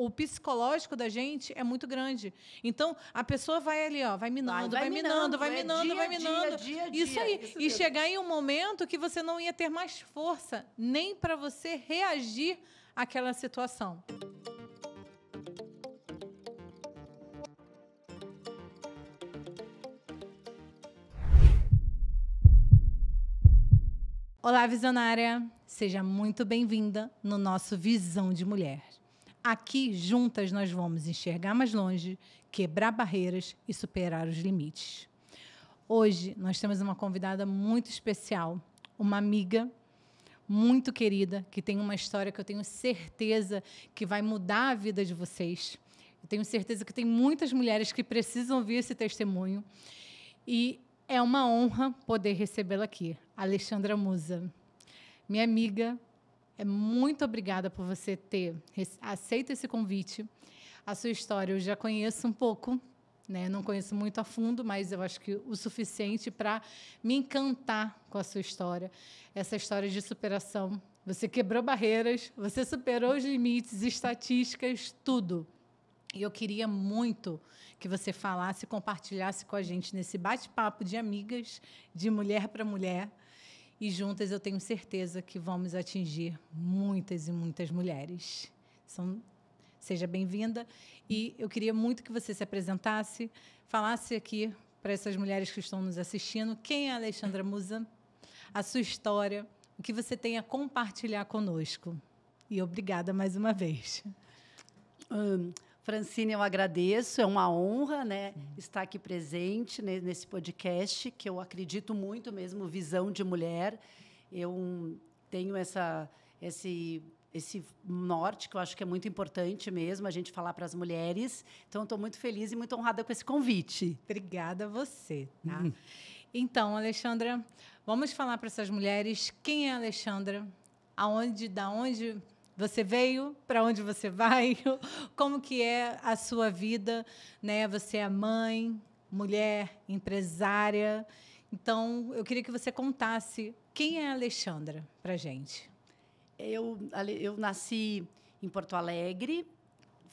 o psicológico da gente é muito grande. Então, a pessoa vai ali, ó, vai minando. Isso aí. Isso E mesmo. chegar em um momento que você não ia ter mais força nem para você reagir àquela situação. Olá, visionária! Seja muito bem-vinda no nosso Visão de Mulher. Aqui, juntas, nós vamos enxergar mais longe, quebrar barreiras e superar os limites. Hoje, nós temos uma convidada muito especial, uma amiga muito querida, que tem uma história que eu tenho certeza que vai mudar a vida de vocês. Eu tenho certeza que tem muitas mulheres que precisam ouvir esse testemunho. E é uma honra poder recebê-la aqui, Alexandra Musa. Minha amiga, muito obrigada por você ter aceito esse convite. A sua história eu já conheço um pouco, né? Não conheço muito a fundo, mas eu acho que o suficiente para me encantar com a sua história. Essa história de superação. Você quebrou barreiras, você superou os limites, estatísticas, tudo. E eu queria muito que você falasse e compartilhasse com a gente nesse bate-papo de amigas, de mulher para mulher. E juntas eu tenho certeza que vamos atingir muitas e muitas mulheres. Seja bem-vinda. E eu queria muito que você se apresentasse, falasse aqui para essas mulheres que estão nos assistindo quem é a Alexandra Musa, a sua história, o que você tem a compartilhar conosco. E obrigada mais uma vez. Francine, eu agradeço, é uma honra, né, estar aqui presente nesse podcast, que eu acredito muito mesmo, Visão de Mulher. Eu tenho esse norte, que eu acho que é muito importante mesmo, a gente falar para as mulheres. Então, estou muito feliz e muito honrada com esse convite. Obrigada a você. Tá? Então, Alexandra, vamos falar para essas mulheres quem é a Alexandra, da onde você veio, para onde você vai, como que é a sua vida, né? Você é mãe, mulher, empresária. Então, eu queria que você contasse quem é a Alexandra para a gente. Eu nasci em Porto Alegre,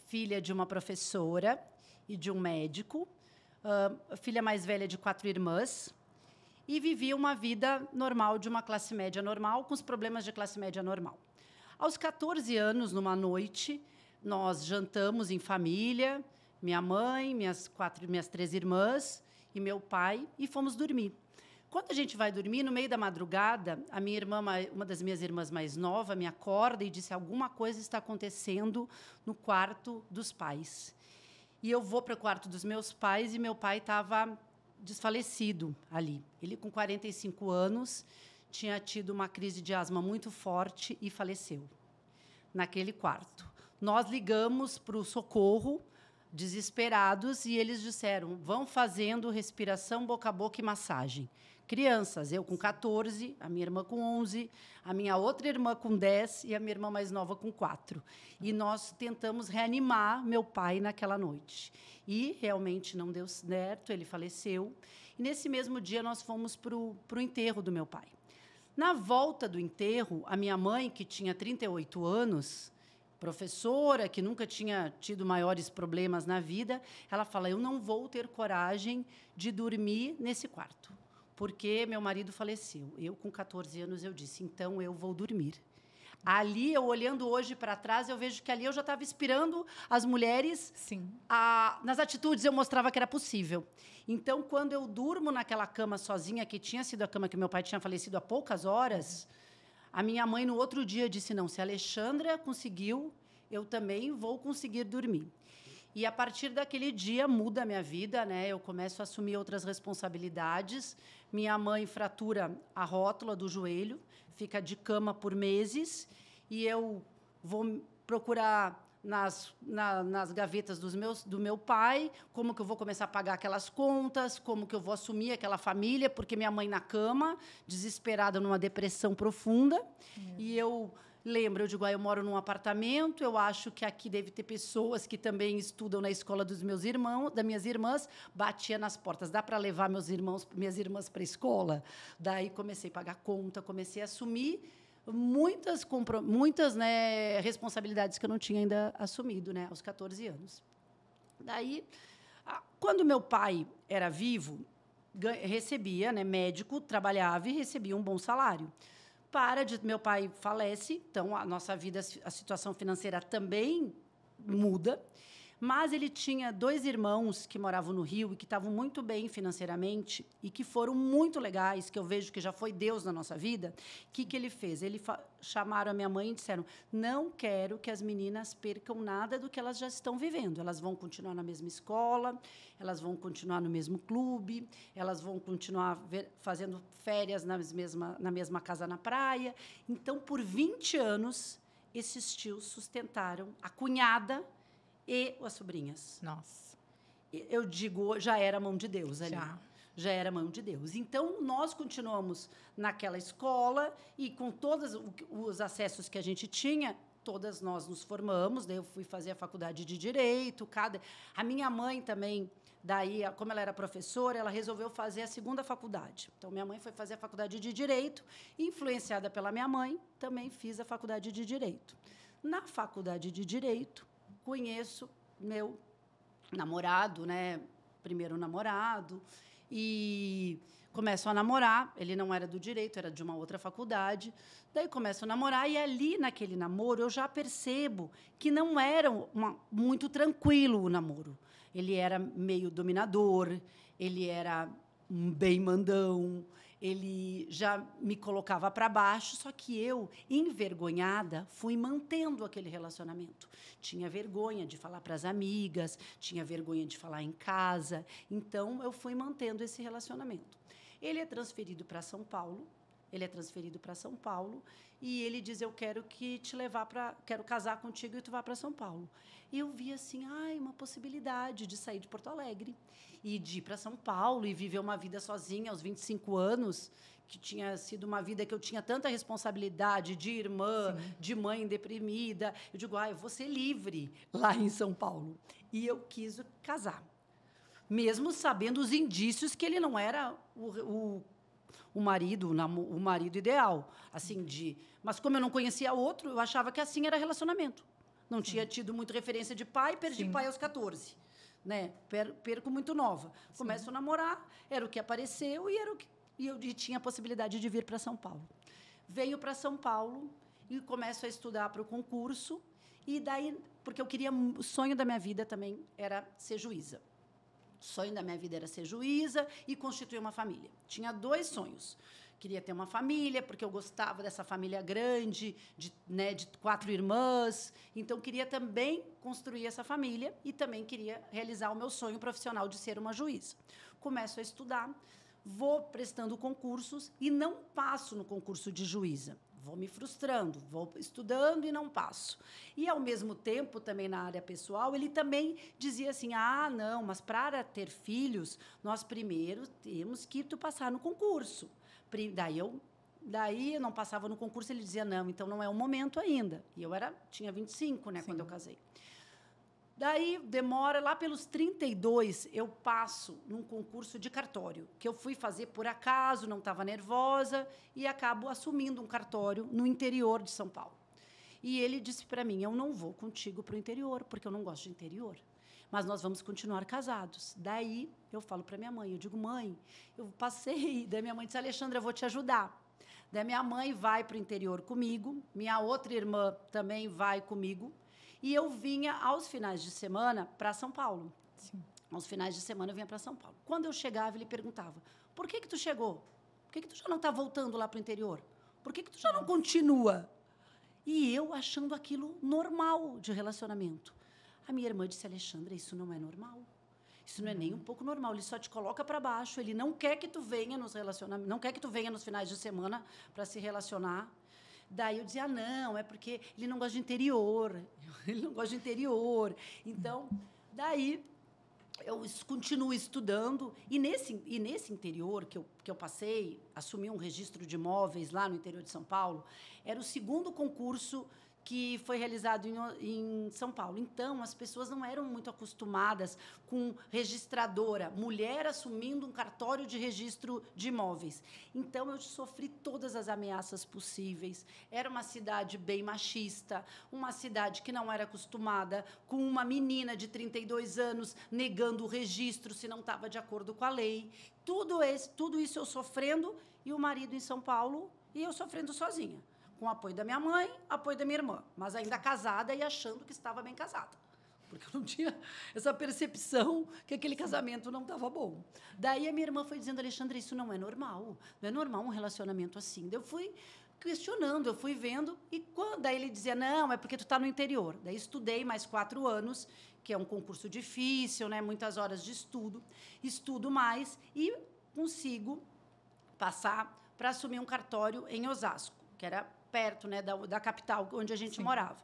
filha de uma professora e de um médico, filha mais velha de 4 irmãs, e vivi uma vida normal, de uma classe média normal, com os problemas de classe média normal. Aos 14 anos, numa noite, nós jantamos em família, minha mãe, minhas 3 irmãs e meu pai, e fomos dormir. Quando a gente vai dormir, no meio da madrugada, a minha irmã, uma das minhas irmãs mais nova, me acorda e disse: alguma coisa está acontecendo no quarto dos pais. E eu vou para o quarto dos meus pais e meu pai estava desfalecido ali. Ele, com 45 anos, tinha tido uma crise de asma muito forte e faleceu naquele quarto. Nós ligamos para o socorro, desesperados, e eles disseram: vão fazendo respiração boca a boca e massagem. Crianças, eu com 14, a minha irmã com 11, a minha outra irmã com 10 e a minha irmã mais nova com 4. E nós tentamos reanimar meu pai naquela noite. E realmente não deu certo, ele faleceu. E nesse mesmo dia nós fomos para o enterro do meu pai. Na volta do enterro, a minha mãe, que tinha 38 anos, professora, que nunca tinha tido maiores problemas na vida, ela fala: eu não vou ter coragem de dormir nesse quarto, porque meu marido faleceu. Eu, com 14 anos, eu disse: então eu vou dormir. Ali, eu olhando hoje para trás, eu vejo que ali eu já estava inspirando as mulheres. Sim. Nas atitudes, eu mostrava que era possível. Então, quando eu durmo naquela cama sozinha, que tinha sido a cama que meu pai tinha falecido há poucas horas, a minha mãe, no outro dia, disse: não, se a Alexandra conseguiu, eu também vou conseguir dormir. E, a partir daquele dia, muda a minha vida, né? Eu começo a assumir outras responsabilidades. Minha mãe fratura a rótula do joelho, fica de cama por meses, e eu vou procurar nas gavetas do meu pai como que eu vou começar a pagar aquelas contas, como que eu vou assumir aquela família, porque minha mãe na cama, desesperada, numa depressão profunda. E eu lembro, eu digo: eu moro num apartamento, eu acho que aqui deve ter pessoas que também estudam na escola dos meus irmãos, das minhas irmãs, batia nas portas: dá para levar minhas irmãs para a escola? Daí comecei a pagar conta, comecei a assumir muitas, né, responsabilidades que eu não tinha ainda assumido, né, aos 14 anos. Daí, quando meu pai era vivo, recebia, né, médico, trabalhava e recebia um bom salário. Meu pai falece, então a nossa vida, a situação financeira também muda. Mas ele tinha 2 irmãos que moravam no Rio e que estavam muito bem financeiramente e que foram muito legais, que eu vejo que já foi Deus na nossa vida. O que ele fez? Chamaram a minha mãe e disseram: não quero que as meninas percam nada do que elas já estão vivendo. Elas vão continuar na mesma escola, elas vão continuar no mesmo clube, elas vão continuar fazendo férias na mesma casa na praia. Então, por 20 anos, esses tios sustentaram a cunhada e as sobrinhas. Nossa. Eu digo, já era mão de Deus ali. Já era mão de Deus. Então, nós continuamos naquela escola e com todos os acessos que a gente tinha, todas nós nos formamos. Daí eu fui fazer a faculdade de Direito. A minha mãe também, daí, como ela era professora, ela resolveu fazer a segunda faculdade. Então, minha mãe foi fazer a faculdade de Direito. Influenciada pela minha mãe, também fiz a faculdade de Direito. Na faculdade de Direito, conheço meu namorado, né? Primeiro namorado, e começo a namorar. Ele não era do Direito, era de uma outra faculdade. Daí começo a namorar e ali naquele namoro eu já percebo que não era muito tranquilo o namoro. Ele era meio dominador, ele era um bem mandão, ele já me colocava para baixo, só que eu, envergonhada, fui mantendo aquele relacionamento. Tinha vergonha de falar para as amigas, tinha vergonha de falar em casa, então eu fui mantendo esse relacionamento. Ele é transferido para São Paulo, e ele diz: eu quero quero casar contigo e tu vá para São Paulo. E eu vi assim, uma possibilidade de sair de Porto Alegre e de ir para São Paulo e viver uma vida sozinha aos 25 anos, que tinha sido uma vida que eu tinha tanta responsabilidade de irmã, sim, de mãe deprimida. Eu digo, eu vou ser livre lá em São Paulo. E eu quis casar, mesmo sabendo os indícios que ele não era o marido ideal, assim, mas como eu não conhecia outro, eu achava que assim era relacionamento. Não tinha tido muita referência de pai, perdi pai aos 14, né? Perco muito nova. Começo a namorar, era o que apareceu e eu tinha a possibilidade de vir para São Paulo. Venho para São Paulo e começo a estudar para o concurso, e daí, porque o sonho da minha vida também era ser juíza. O sonho da minha vida era ser juíza e constituir uma família. Tinha 2 sonhos. Queria ter uma família, porque eu gostava dessa família grande, de 4 irmãs. Então, queria também construir essa família e também queria realizar o meu sonho profissional de ser uma juíza. Começo a estudar, vou prestando concursos e não passo no concurso de juíza. Vou me frustrando, vou estudando e não passo. E, ao mesmo tempo, também na área pessoal, ele também dizia assim, não, mas para ter filhos, nós primeiro temos que passar no concurso. Daí eu não passava no concurso, ele dizia, não, então não é o momento ainda. E eu tinha 25, né, quando eu casei. Daí, demora, lá pelos 32, eu passo num concurso de cartório, que eu fui fazer por acaso, não estava nervosa, e acabo assumindo um cartório no interior de São Paulo. E ele disse para mim, eu não vou contigo para o interior, porque eu não gosto de interior, mas nós vamos continuar casados. Daí, eu falo para minha mãe, eu digo, mãe, eu passei. Daí minha mãe disse, Alexandra, eu vou te ajudar. Daí minha mãe vai para o interior comigo, minha outra irmã também vai comigo, e eu vinha aos finais de semana para São Paulo. Sim. Aos finais de semana eu vinha para São Paulo. Quando eu chegava, ele perguntava, por que tu chegou? Por que tu já não está voltando lá para o interior? Por que tu já não continua? E eu achando aquilo normal de relacionamento. A minha irmã disse, Alexandra, isso não é normal. Isso não é nem um pouco normal. Ele só te coloca para baixo. Ele não quer que tu venha nos relacionamentos, não quer que tu venha nos finais de semana para se relacionar. Daí eu dizia, não, é porque ele não gosta de interior. Ele não gosta de interior. Então, daí eu continuo estudando. E nesse interior que eu passei, assumi um registro de imóveis lá no interior de São Paulo, era o segundo concurso que foi realizado em São Paulo. Então, as pessoas não eram muito acostumadas com registradora, mulher assumindo um cartório de registro de imóveis. Então, eu sofri todas as ameaças possíveis. Era uma cidade bem machista, uma cidade que não era acostumada com uma menina de 32 anos negando o registro se não estava de acordo com a lei. Tudo isso eu sofrendo, e o marido em São Paulo, e eu sofrendo sozinha, com o apoio da minha mãe, apoio da minha irmã, mas ainda casada e achando que estava bem casada, porque eu não tinha essa percepção que aquele casamento não estava bom. Daí a minha irmã foi dizendo: Alexandra, isso não é normal um relacionamento assim. Daí eu fui questionando, eu fui vendo, e daí ele dizia: não, é porque tu está no interior. Daí estudei mais 4 anos, que é um concurso difícil, né? Muitas horas de estudo mais, e consigo passar para assumir um cartório em Osasco, que era perto, né, da capital, onde a gente morava.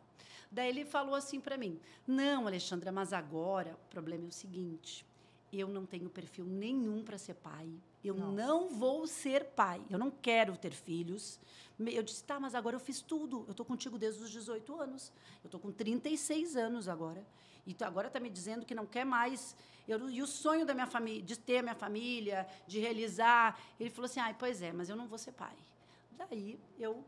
Daí ele falou assim para mim: não, Alexandra, mas agora o problema é o seguinte, eu não tenho perfil nenhum para ser pai, eu não vou ser pai, eu não quero ter filhos. Eu disse: tá, mas agora eu fiz tudo, eu estou contigo desde os 18 anos, eu estou com 36 anos agora, e tu agora está me dizendo que não quer mais. E o sonho da minha família, de ter a minha família, de realizar. Ele falou assim: pois é, mas eu não vou ser pai. Daí eu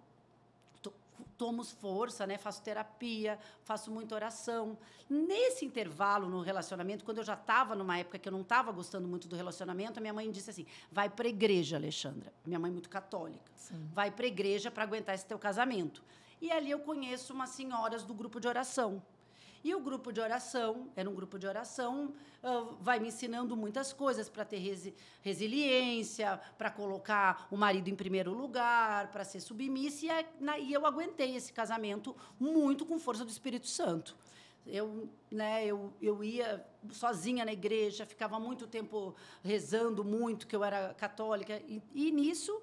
tomo força, né? Faço terapia, faço muita oração. Nesse intervalo no relacionamento, quando eu já estava numa época que eu não estava gostando muito do relacionamento, a minha mãe disse assim: vai para a igreja, Alexandra. Minha mãe é muito católica. Sim. Vai para a igreja para aguentar esse teu casamento. E ali eu conheço umas senhoras do grupo de oração. E o grupo de oração, era um grupo de oração, vai me ensinando muitas coisas para ter resiliência, para colocar o marido em primeiro lugar, para ser submissa. E eu aguentei esse casamento muito com força do Espírito Santo. Eu ia sozinha na igreja, ficava muito tempo rezando muito, que eu era católica. E nisso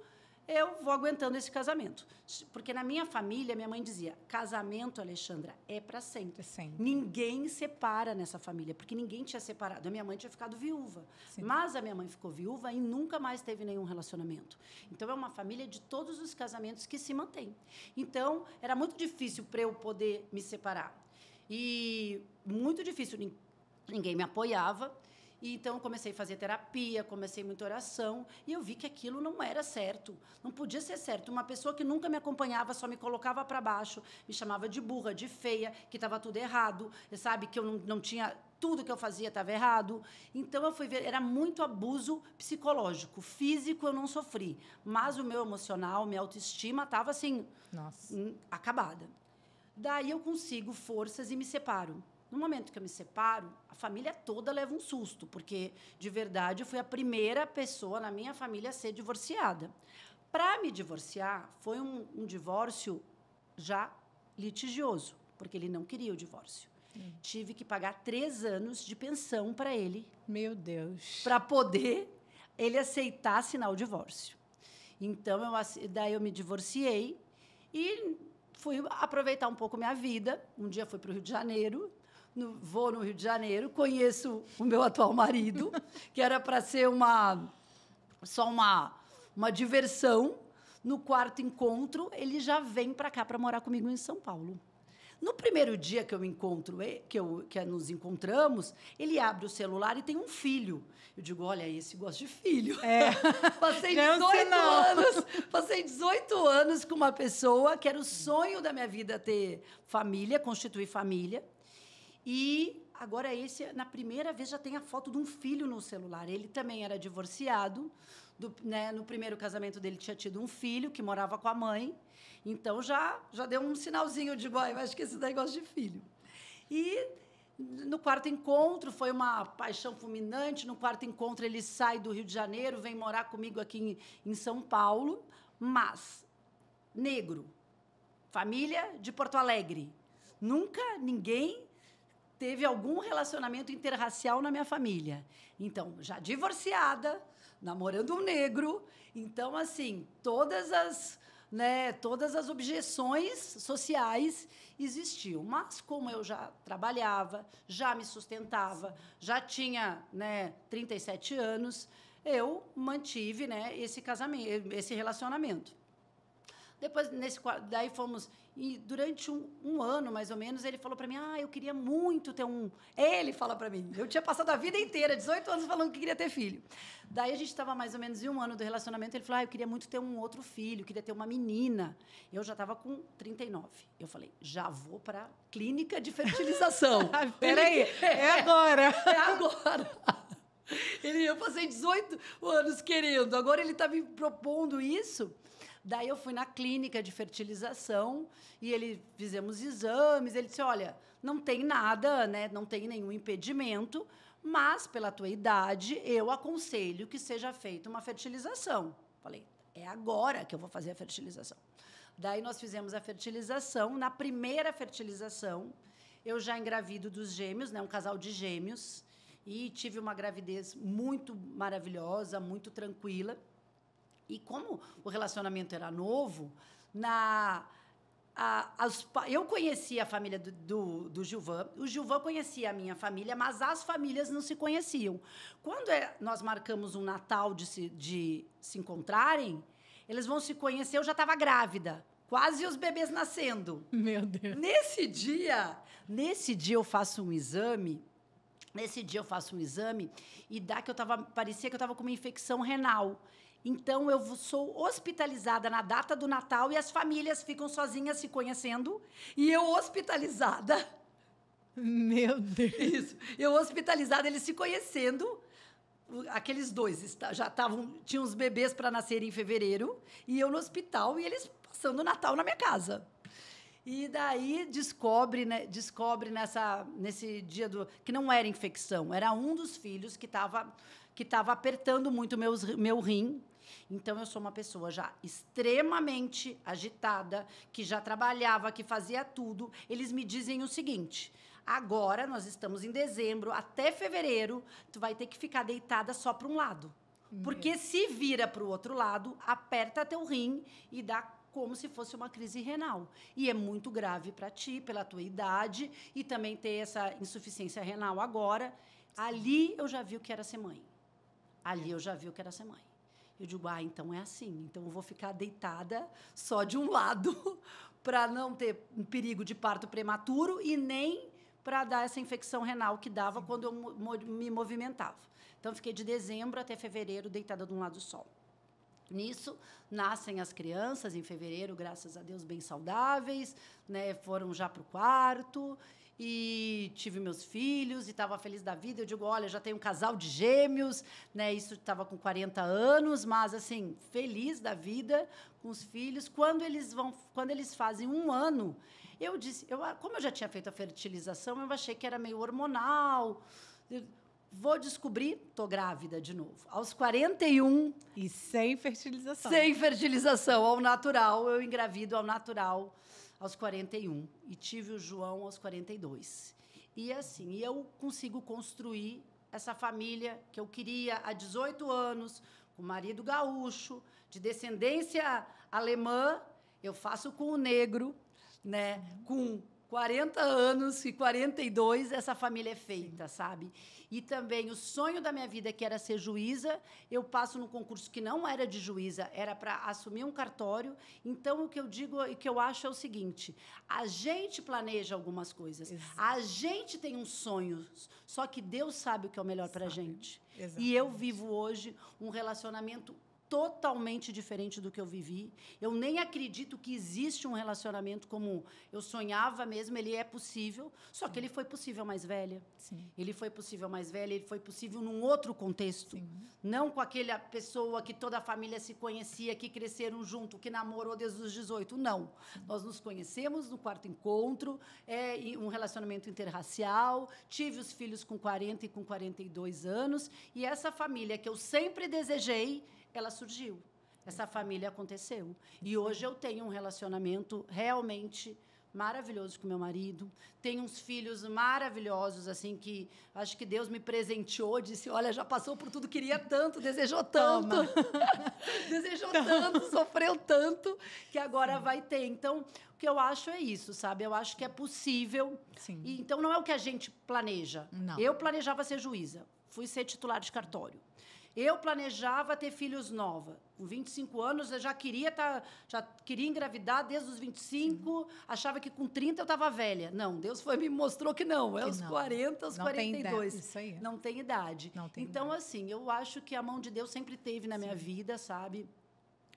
eu vou aguentando esse casamento. Porque na minha família, minha mãe dizia: casamento, Alexandra, é para sempre. Ninguém separa nessa família, porque ninguém tinha separado. A minha mãe tinha ficado viúva. Sim. Mas a minha mãe ficou viúva e nunca mais teve nenhum relacionamento. Então, é uma família de todos os casamentos que se mantém. Então, era muito difícil para eu poder me separar. E muito difícil, ninguém me apoiava. E então, eu comecei a fazer terapia, comecei muita oração, e eu vi que aquilo não era certo, não podia ser certo. Uma pessoa que nunca me acompanhava, só me colocava para baixo, me chamava de burra, de feia, que estava tudo errado, sabe? Que eu não tinha... Tudo que eu fazia estava errado. Então, eu fui ver, era muito abuso psicológico. Físico, eu não sofri, mas o meu emocional, minha autoestima estava, assim, acabada. Daí, eu consigo forças e me separo. No momento que eu me separo, a família toda leva um susto, porque, de verdade, eu fui a primeira pessoa na minha família a ser divorciada. Para me divorciar, foi um divórcio já litigioso, porque ele não queria o divórcio. Tive que pagar 3 anos de pensão para ele. Meu Deus. Para poder ele aceitar assinar o divórcio. Então, daí eu me divorciei e fui aproveitar um pouco minha vida. Um dia fui para o Rio de Janeiro. Vou no Rio de Janeiro, conheço o meu atual marido, que era para ser só uma diversão. No 4º encontro, ele já vem para cá para morar comigo em São Paulo. No primeiro dia que que nos encontramos, ele abre o celular e tem um filho. Eu digo: olha, esse gosta de filho. Passei 18 anos com uma pessoa que era o sonho da minha vida, ter família, constituir família. E agora na primeira vez, já tem a foto de um filho no celular. Ele também era divorciado. No primeiro casamento dele tinha tido um filho que morava com a mãe. Então, já deu um sinalzinho. Eu digo: eu acho que esse daí gosta de filho. E no 4º encontro, foi uma paixão fulminante. No 4º encontro, ele sai do Rio de Janeiro, vem morar comigo aqui em São Paulo. Mas, negro, família de Porto Alegre. Nunca ninguém teve algum relacionamento interracial na minha família. Então, já divorciada, namorando um negro. Então, assim, todas as objeções sociais existiam. Mas, como eu já trabalhava, já me sustentava, já tinha 37 anos, eu mantive esse casamento, esse relacionamento. Depois, daí fomos... E durante um ano, mais ou menos, ele falou para mim, eu queria muito ter um... Ele fala para mim. Eu tinha passado a vida inteira, 18 anos, falando que queria ter filho. Daí a gente estava mais ou menos em um ano do relacionamento, ele falou, eu queria muito ter um outro filho, queria ter uma menina. Eu já estava com 39. Eu falei, já vou para a clínica de fertilização. Peraí, é agora. É agora. Eu passei 18 anos querendo, agora ele está me propondo isso. Daí eu fui na clínica de fertilização e fizemos exames. Ele disse, olha, não tem nada, né? Não tem nenhum impedimento, mas pela tua idade eu aconselho que seja feita uma fertilização. Falei, é agora que eu vou fazer a fertilização. Daí nós fizemos a fertilização. Na primeira fertilização, eu já engravido dos gêmeos, né? Um casal de gêmeos, e tive uma gravidez muito maravilhosa, muito tranquila. E como o relacionamento era novo, eu conhecia a família do Gilvan, o Gilvan conhecia a minha família, mas as famílias não se conheciam. Quando nós marcamos um Natal de se encontrarem, eles vão se conhecer, eu já estava grávida, quase os bebês nascendo. Meu Deus. Nesse dia eu faço um exame, e parecia que eu estava com uma infecção renal. Então, eu sou hospitalizada na data do Natal e as famílias ficam sozinhas se conhecendo. E eu hospitalizada. Meu Deus. Isso. Eu hospitalizada, eles se conhecendo. Aqueles dois tinham os bebês para nascer em fevereiro. E eu no hospital e eles passando o Natal na minha casa. E daí descobre nesse dia que não era infecção. Era um dos filhos que estava apertando muito meu rim. Então, eu sou uma pessoa já extremamente agitada, que já trabalhava, que fazia tudo. Eles me dizem o seguinte, agora nós estamos em dezembro, até fevereiro, tu vai ter que ficar deitada só para um lado. Porque se vira para o outro lado, aperta teu rim e dá como se fosse uma crise renal. E é muito grave para ti, pela tua idade, e também ter essa insuficiência renal agora. Ali eu já vi o que era ser mãe. Eu digo, então é assim. Então, eu vou ficar deitada só de um lado para não ter um perigo de parto prematuro e nem para dar essa infecção renal que dava quando eu me movimentava. Então, fiquei de dezembro até fevereiro deitada de um lado só. Nisso, nascem as crianças em fevereiro, graças a Deus, bem saudáveis, né? Foram já para o quarto. E tive meus filhos e estava feliz da vida. Eu digo, olha, já tenho um casal de gêmeos, né? Isso estava com 40 anos, mas, assim, feliz da vida com os filhos. Quando eles fazem um ano, eu disse... como eu já tinha feito a fertilização, eu achei que era meio hormonal. Vou descobrir, estou grávida de novo. Aos 41... E sem fertilização. Sem fertilização, ao natural. Eu engravido ao natural aos 41. E tive o João aos 42. E assim, eu consigo construir essa família que eu queria há 18 anos, com marido gaúcho, de descendência alemã. Eu faço com o negro, né? Com 40 anos e 42, essa família é feita, sabe? E também o sonho da minha vida, que era ser juíza, eu passo num concurso que não era de juíza, era para assumir um cartório. Então, o que eu digo e que eu acho é o seguinte, a gente planeja algumas coisas, a gente tem uns sonhos, só que Deus sabe o que é o melhor para a gente. E eu vivo hoje um relacionamento totalmente diferente do que eu vivi. Eu nem acredito que existe um relacionamento como eu sonhava mesmo. Ele é possível, só que ele foi possível mais velha. Sim. Ele foi possível mais velha, ele foi possível num outro contexto. Sim. Não com aquela pessoa que toda a família se conhecia, que cresceram junto, que namorou desde os 18. Não. Sim. Nós nos conhecemos no quarto encontro, um relacionamento interracial, tive os filhos com 40 e com 42 anos, e essa família que eu sempre desejei, ela surgiu. Essa família aconteceu. E hoje eu tenho um relacionamento realmente maravilhoso com meu marido. Tenho uns filhos maravilhosos, assim, que acho que Deus me presenteou, disse, olha, já passou por tudo, queria tanto, desejou tanto. Desejou tanto, sofreu tanto, que agora vai ter. Então, o que eu acho é isso, sabe? Eu acho que é possível. Sim. E, então, não é o que a gente planeja. Não. Eu planejava ser juíza. Fui ser titular de cartório. Eu planejava ter filhos nova. Com 25 anos, eu já queria engravidar desde os 25, achava que com 30 eu estava velha. Não, Deus me mostrou que não. É aos 40, aos 42. Isso aí. Não tem idade. Então, assim, eu acho que a mão de Deus sempre teve na minha vida, sabe?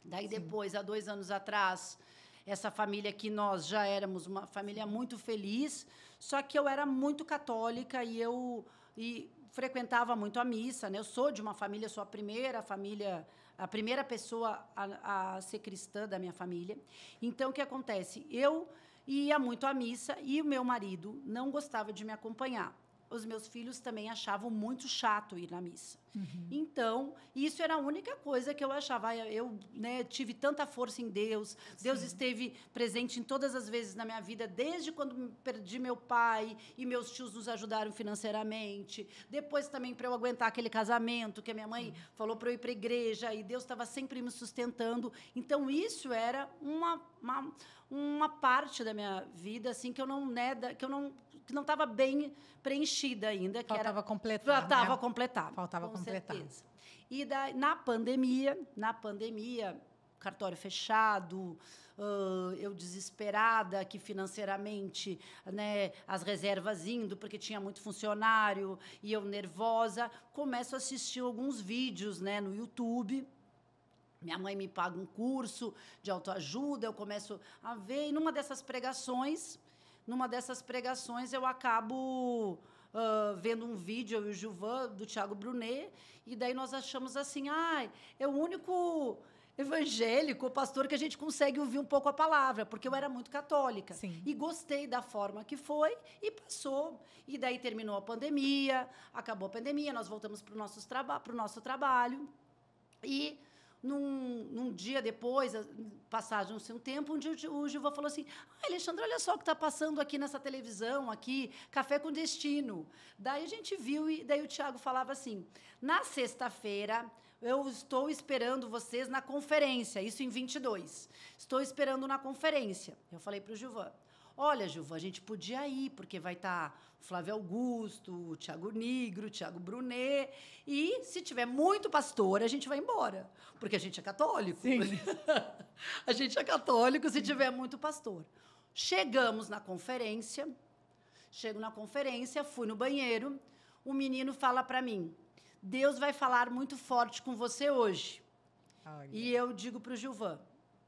Daí, depois, há 2 anos atrás, essa família que nós já éramos uma família muito feliz, só que eu era muito católica e frequentava muito a missa, né? Eu sou de uma família, sou a primeira pessoa a ser cristã da minha família. Então, o que acontece? Eu ia muito à missa e o meu marido não gostava de me acompanhar. Os meus filhos também achavam muito chato ir na missa. Então, isso era a única coisa que eu achava. Eu, né, tive tanta força em Deus. Deus esteve presente em todas as vezes na minha vida, desde quando perdi meu pai e meus tios nos ajudaram financeiramente. Depois também para eu aguentar aquele casamento que a minha mãe falou para eu ir para a igreja e Deus estava sempre me sustentando. Então, isso era uma parte da minha vida assim que eu não estava bem preenchida ainda. Faltava completar. Faltava completar. Faltava completar. Certeza. E na pandemia, cartório fechado, eu desesperada que financeiramente, né, as reservas indo, porque tinha muito funcionário, e eu nervosa, começo a assistir alguns vídeos, né, no YouTube. Minha mãe me paga um curso de autoajuda, eu começo a ver, e numa dessas pregações eu acabo vendo um vídeo, eu e o Gilvan, do Tiago Brunet, e daí nós achamos assim, é o único evangélico, pastor, que a gente consegue ouvir um pouco a palavra, porque eu era muito católica. Sim. E gostei da forma que foi, e passou. E daí terminou a pandemia, acabou a pandemia, nós voltamos para o nosso trabalho, e num dia depois, passado um tempo, um dia o Gilvan falou assim, Alexandre, olha só o que está passando aqui nessa televisão, aqui, Café com Destino. Daí a gente viu, e daí o Tiago falava assim, na sexta-feira, eu estou esperando vocês na conferência, isso em 22. Estou esperando na conferência. Eu falei para o Gilvan, olha, Gilvan, a gente podia ir, porque vai estar o Flávio Augusto, o Tiago Nigro, o Tiago Brunet, e se tiver muito pastor, a gente vai embora, porque a gente é católico. Sim. A gente é católico se tiver muito pastor. Chego na conferência, fui no banheiro, o menino fala para mim, Deus vai falar muito forte com você hoje. Olha. E eu digo para o Gilvan,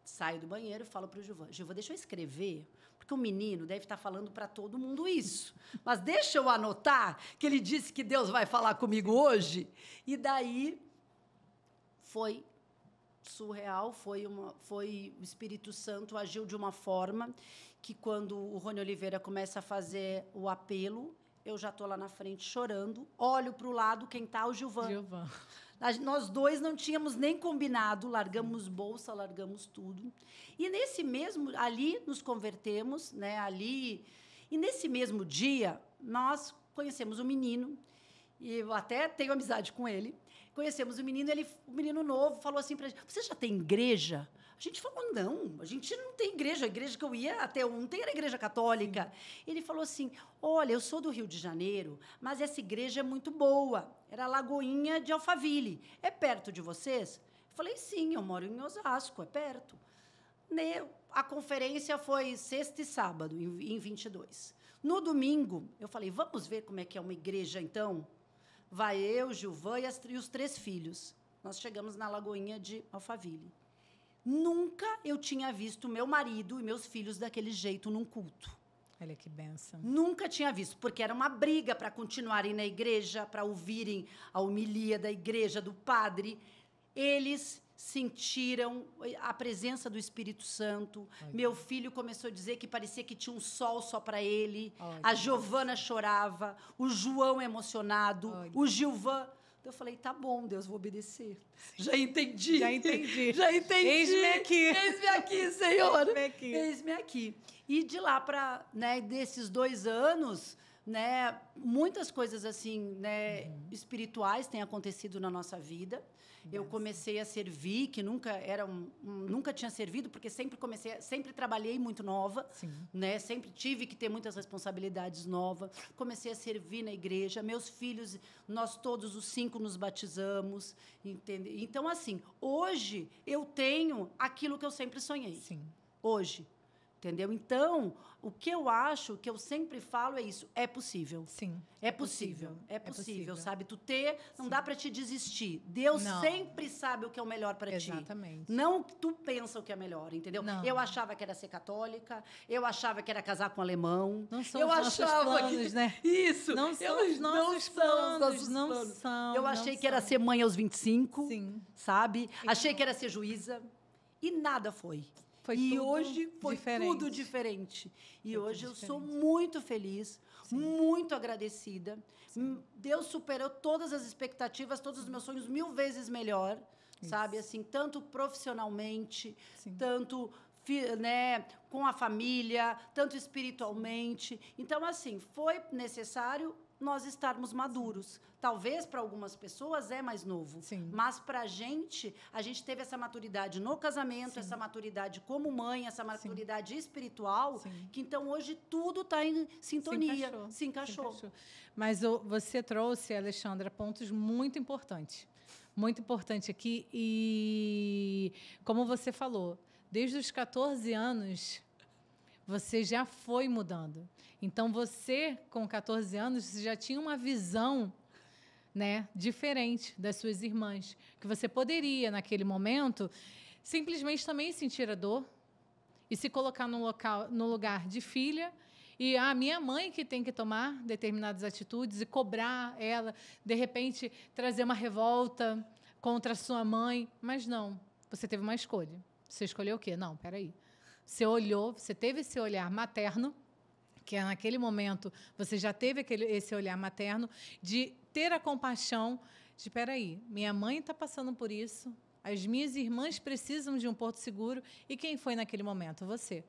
saio do banheiro e falo para o Gilvan, deixa eu escrever, porque o menino deve estar falando para todo mundo isso. Mas deixa eu anotar que ele disse que Deus vai falar comigo hoje. E daí foi surreal, foi o Espírito Santo agiu de uma forma que quando o Rony Oliveira começa a fazer o apelo, eu já estou lá na frente chorando, olho para o lado, quem está? O Gilvan. Nós dois não tínhamos nem combinado, largamos bolsa, largamos tudo. E ali nos convertemos, né? E nesse mesmo dia, nós conhecemos um menino, e eu até tenho amizade com ele. Conhecemos o menino, o menino novo falou assim para a gente, você já tem igreja? A gente falou, não, a gente não tem igreja. A igreja que eu ia até ontem era a igreja católica. Ele falou assim, olha, eu sou do Rio de Janeiro, mas essa igreja é muito boa. Era a Lagoinha de Alphaville. É perto de vocês? Eu falei, sim, eu moro em Osasco, é perto. A conferência foi sexta e sábado, em 22. No domingo, eu falei, vamos ver como é que é uma igreja, então? Vai eu, Gilvan e os 3 filhos. Nós chegamos na Lagoinha de Alphaville. Nunca eu tinha visto meu marido e meus filhos daquele jeito num culto. Olha que bênção. Nunca tinha visto, porque era uma briga para continuarem na igreja, para ouvirem a homilia da igreja, do padre. Eles sentiram a presença do Espírito Santo. Olha. Meu filho começou a dizer que parecia que tinha um sol só para ele. Olha. A Giovana chorava, o João emocionado, olha. O Gilvan... Eu falei, tá bom, Deus, vou obedecer. Já entendi. Eis-me aqui. Eis-me aqui, Senhor. Eis-me aqui. Eis-me aqui. E de lá para, né, desses 2 anos, né? Muitas coisas assim, né, espirituais têm acontecido na nossa vida. Eu comecei a servir, que nunca tinha servido, porque sempre trabalhei muito nova, né? Sempre tive que ter muitas responsabilidades novas. Comecei a servir na igreja. Meus filhos, nós todos os 5 nos batizamos, entende? Então, assim, hoje eu tenho aquilo que eu sempre sonhei. Sim. Hoje. Entendeu? Então, o que eu acho, o que eu sempre falo é isso. É possível. Sim. É possível. É possível, sabe? Não dá para te desistir. Deus sempre sabe o que é o melhor para ti. Exatamente. Não tu pensa o que é melhor, entendeu? Não. Eu achava que era ser católica, eu achava que era casar com alemão. Não são os nossos planos, né? Isso. Não são os nossos planos, não são. Eu achei que era ser mãe aos 25, Sim. sabe? Achei que era ser juíza e nada foi. E hoje foi tudo diferente. E hoje eu sou muito feliz, muito agradecida. Deus superou todas as expectativas, todos os meus sonhos 1000 vezes melhor, sabe? Assim, tanto profissionalmente, tanto, né, com a família, tanto espiritualmente. Então, assim, foi necessário nós estarmos maduros. Talvez para algumas pessoas é mais novo, mas para a gente teve essa maturidade no casamento, essa maturidade como mãe, essa maturidade espiritual, que então hoje tudo está em sintonia, se encaixou. Mas você trouxe, Alexandra, pontos muito importantes aqui, e como você falou, desde os 14 anos você já foi mudando. Então, você, com 14 anos, já tinha uma visão, né, diferente das suas irmãs. Que você poderia, naquele momento, simplesmente também sentir a dor e se colocar no lugar de filha. E a minha mãe que tem que tomar determinadas atitudes e cobrar ela, de repente, trazer uma revolta contra a sua mãe. Mas não, você teve uma escolha. Você escolheu o quê? Não, peraí. Você olhou, você teve esse olhar materno, que naquele momento você já teve esse olhar materno, de ter a compaixão de, espera aí, minha mãe está passando por isso, as minhas irmãs precisam de um porto seguro, e quem foi naquele momento? Você.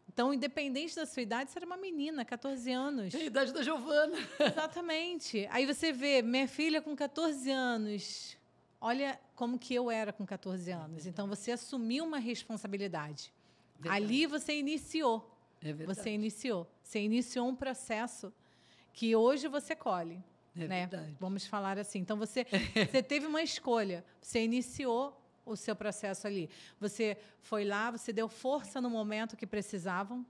Então, independente da sua idade, você era uma menina, 14 anos. É a idade da Giovana. Exatamente. Aí você vê, minha filha com 14 anos, olha como que eu era com 14 anos. Então, você assumiu uma responsabilidade. Verdade. Ali você iniciou. É verdade. Você iniciou um processo que hoje você colhe. É né? verdade. Vamos falar assim. Então, você teve uma escolha. Você iniciou o seu processo ali. Você foi lá, você deu força no momento que precisavam.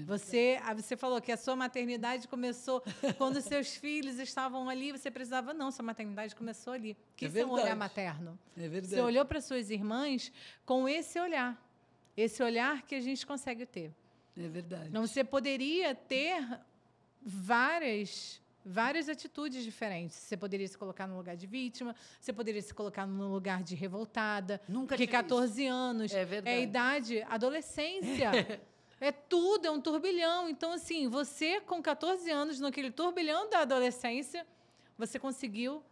Você falou que a sua maternidade começou quando seus filhos estavam ali, você precisava... Não, sua maternidade começou ali. Que isso é um olhar materno. É verdade. Você olhou para suas irmãs com esse olhar. Esse olhar que a gente consegue ter. É verdade. Então, você poderia ter várias atitudes diferentes. Você poderia se colocar no lugar de vítima, você poderia se colocar no lugar de revoltada. Nunca porque 14 anos é verdade. É a idade, adolescência. É tudo, é um turbilhão. Então, assim, você com 14 anos, naquele turbilhão da adolescência, você conseguiu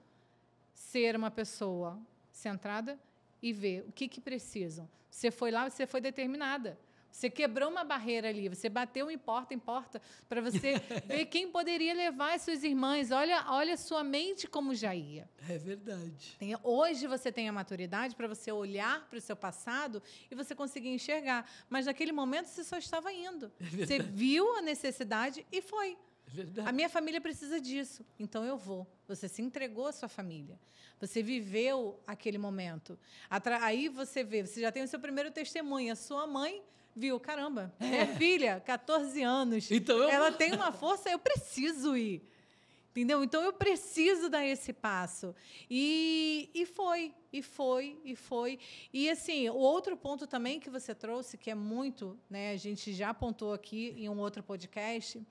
ser uma pessoa centrada e ver o que precisam. Você foi lá, você foi determinada. Você quebrou uma barreira ali, você bateu em porta para você ver quem poderia levar as suas irmãs. Olha a sua mente como já ia. É verdade. Hoje você tem a maturidade para você olhar para o seu passado e você conseguir enxergar. Mas naquele momento você só estava indo. Você viu a necessidade e foi. É verdade. A minha família precisa disso, então eu vou. Você se entregou à sua família. Você viveu aquele momento. Aí você vê, você já tem o seu primeiro testemunho. A sua mãe viu, caramba, minha filha, 14 anos, então ela tem uma força, eu preciso ir. Entendeu? Então, eu preciso dar esse passo. E foi. E, assim, o outro ponto também que você trouxe, que é muito, né, a gente já apontou aqui em um outro podcast,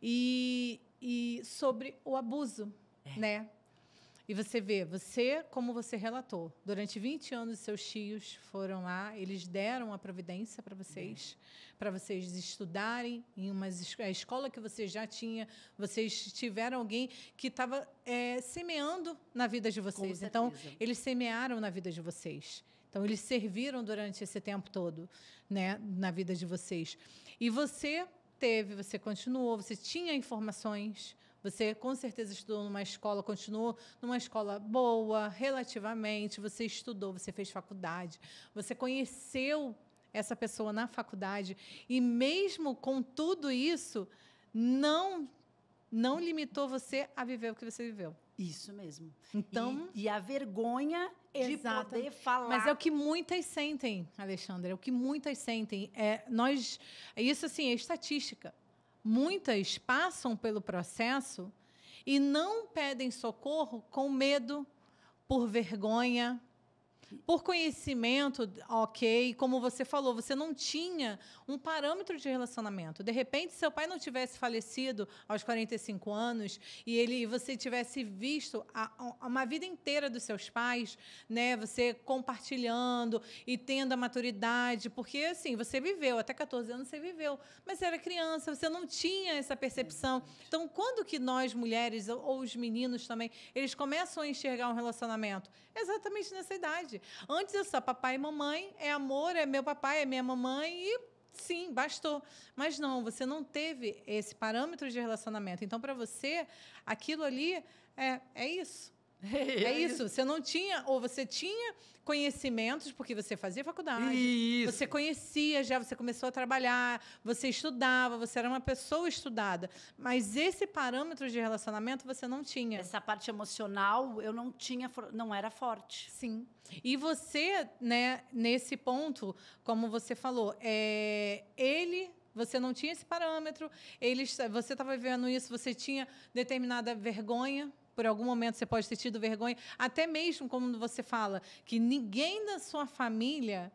e sobre o abuso, né? E você vê, como você relatou, durante 20 anos, seus tios foram lá, eles deram a providência para vocês estudarem em a escola que você já tinha, vocês tiveram alguém que estava semeando na vida de vocês. Então, eles semearam na vida de vocês. Então, eles serviram durante esse tempo todo, né, na vida de vocês. E você teve, você continuou, você tinha informações, você com certeza estudou numa escola, continuou numa escola boa, relativamente, você estudou, você fez faculdade, você conheceu essa pessoa na faculdade e mesmo com tudo isso, não limitou você a viver o que você viveu. Isso mesmo. Então, e a vergonha de poder falar. Mas é o que muitas sentem, Alexandra, é o que muitas sentem. Isso assim, é estatística. Muitas passam pelo processo e não pedem socorro com medo, por vergonha, por conhecimento, ok, como você falou, você não tinha um parâmetro de relacionamento. De repente, seu pai não tivesse falecido aos 45 anos e você tivesse visto uma vida inteira dos seus pais, né, você compartilhando e tendo a maturidade, porque assim, você viveu, até 14 anos você viveu, mas você era criança, você não tinha essa percepção. Então, quando que nós, mulheres, ou os meninos também, eles começam a enxergar um relacionamento? Exatamente nessa idade. Antes eu só papai e mamãe, é amor, é meu papai, é minha mamãe e sim, bastou. Mas não, você não teve esse parâmetro de relacionamento. Então, para você, aquilo ali é isso. É isso. Você não tinha, ou você tinha conhecimentos, porque você fazia faculdade, isso. Você conhecia já, você começou a trabalhar, você estudava, você era uma pessoa estudada. Mas esse parâmetro de relacionamento você não tinha. Essa parte emocional eu não tinha, não era forte. Sim. E você, né, nesse ponto, como você falou, você não tinha esse parâmetro, você estava vivendo isso, você tinha determinada vergonha. Por algum momento você pode ter tido vergonha, até mesmo como você fala, que ninguém da sua família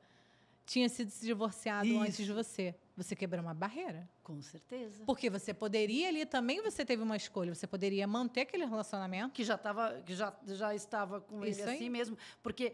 tinha sido divorciado antes de você. Você quebrou uma barreira. Com certeza. Porque você poderia ali, também você teve uma escolha, você poderia manter aquele relacionamento. Que já estava com Isso ele aí. assim mesmo, porque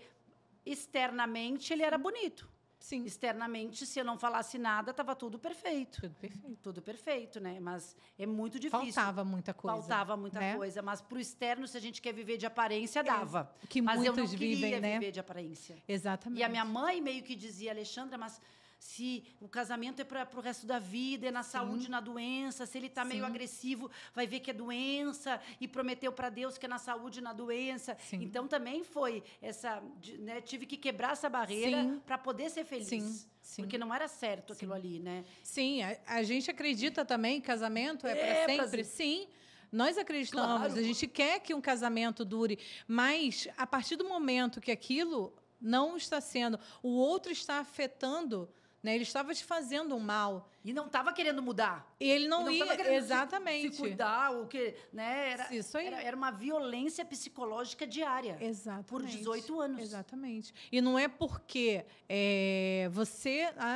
externamente ele era bonito. Sim. Externamente, se eu não falasse nada, estava tudo perfeito. Tudo perfeito. Tudo perfeito, né? Mas é muito difícil. Faltava muita coisa. Faltava muita coisa. Mas para o externo, se a gente quer viver de aparência, dava. Que mas eu não muitos queria vivem, né? viver de aparência. Exatamente. E a minha mãe meio que dizia, Alexandra, mas se o casamento é para o resto da vida, é na saúde, na doença, se ele está meio agressivo, vai ver que é doença, e prometeu para Deus que é na saúde e na doença. Sim. Então, também foi essa... Né, tive que quebrar essa barreira para poder ser feliz. Sim. Porque não era certo aquilo ali, né? Sim, a gente acredita também que casamento é para sempre. Sim, nós acreditamos. Claro. A gente quer que um casamento dure, mas a partir do momento que aquilo não está sendo, o outro está afetando, né? Ele estava te fazendo um mal. E não estava querendo mudar. Ele não ia, estava querendo exatamente. se cuidar, o que, né? Isso aí. Era uma violência psicológica diária. Exatamente. Por 18 anos. Exatamente. E não é porque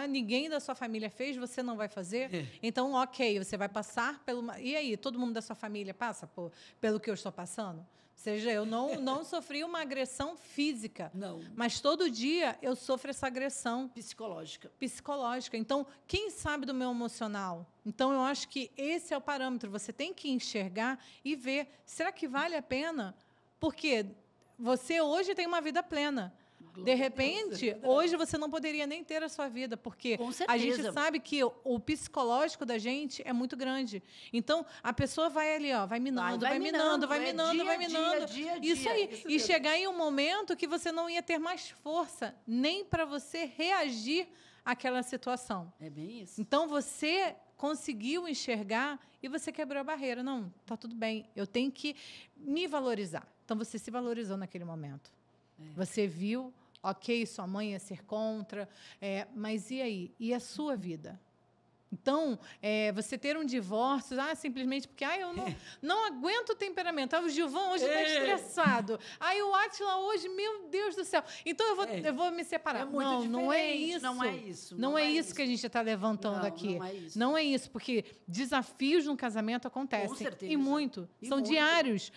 ninguém da sua família fez, você não vai fazer. Então, ok, você vai passar pelo... E aí, todo mundo da sua família passa pelo que eu estou passando? Ou seja, eu não sofri uma agressão física. Não. Mas todo dia eu sofro essa agressão Psicológica. Então, quem sabe do meu emocional? Então, eu acho que esse é o parâmetro. Você tem que enxergar e ver, será que vale a pena? Porque você hoje tem uma vida plena. De repente, hoje você não poderia nem ter a sua vida, porque a gente sabe que o psicológico da gente é muito grande. Então, a pessoa vai ali, vai minando, vai minando. Isso aí. E chegar em um momento que você não ia ter mais força nem para você reagir àquela situação. É bem isso. Então, você conseguiu enxergar e você quebrou a barreira. Não, tá tudo bem, eu tenho que me valorizar. Então, você se valorizou naquele momento. Você viu, ok, sua mãe ia ser contra, mas e aí? E a sua vida? Então, você ter um divórcio, simplesmente porque eu não aguento o temperamento. O Gilvan hoje está estressado. O Átila hoje, meu Deus do céu. Então, eu vou me separar. É muito diferente. Não é isso. Não é isso. Não é isso que a gente está levantando aqui. Não é isso. Não é isso, porque desafios no casamento acontecem. Com certeza. E muito. São diários.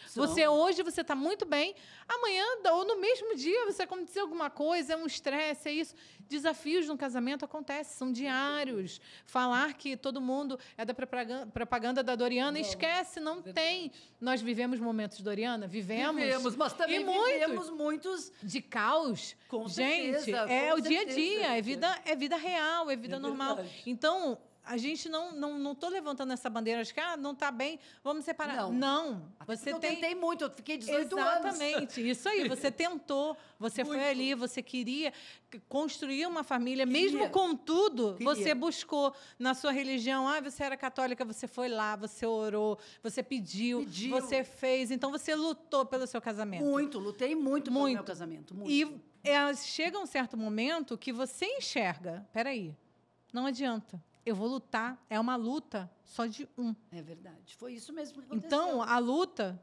Hoje você está muito bem, amanhã ou no mesmo dia você aconteceu alguma coisa, é um estresse, é isso. Desafios no casamento acontecem, são diários. Falar que todo mundo é da propaganda da Doriana, esquece, não tem. Nós vivemos momentos Doriana? Vivemos, mas também vivemos muitos de caos. Com gente, certeza, o dia a dia, é vida real, é vida normal. Verdade. Então, a gente não tô levantando essa bandeira de que não está bem, vamos separar. Não. Não. Você eu tentei muito, eu fiquei 18 Exatamente, isso aí. Você tentou, você foi ali, você queria construir uma família, mesmo com tudo, você buscou na sua religião. Você era católica, você foi lá, você orou, você pediu, você fez. Então, você lutou pelo seu casamento. Muito, lutei muito pelo meu casamento. Muito. E chega um certo momento que você enxerga, peraí, não adianta. Eu vou lutar, é uma luta só de um. É verdade. Foi isso mesmo que aconteceu. Então, a luta,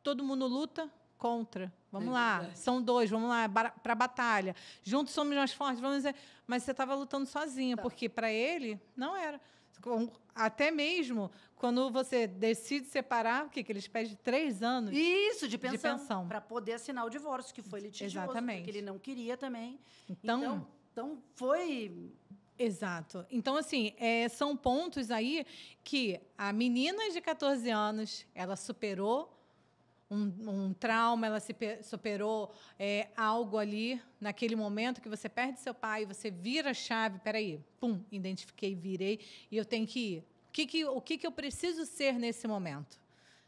todo mundo luta contra. Vamos lá, verdade. São dois, vamos lá, para a batalha. Juntos somos mais fortes, vamos dizer. Mas você estava lutando sozinha, porque para ele não era. Até mesmo quando você decide separar, o que eles pedem 3 anos? Isso, de pensão. Para poder assinar o divórcio, que foi litigioso. Exatamente. Porque ele não queria também. Então foi... Exato. Então, assim, são pontos aí que a menina de 14 anos, ela superou um trauma, ela superou algo ali, naquele momento que você perde seu pai, você vira a chave, peraí, pum, identifiquei, virei, e eu tenho que ir. O que eu preciso ser nesse momento?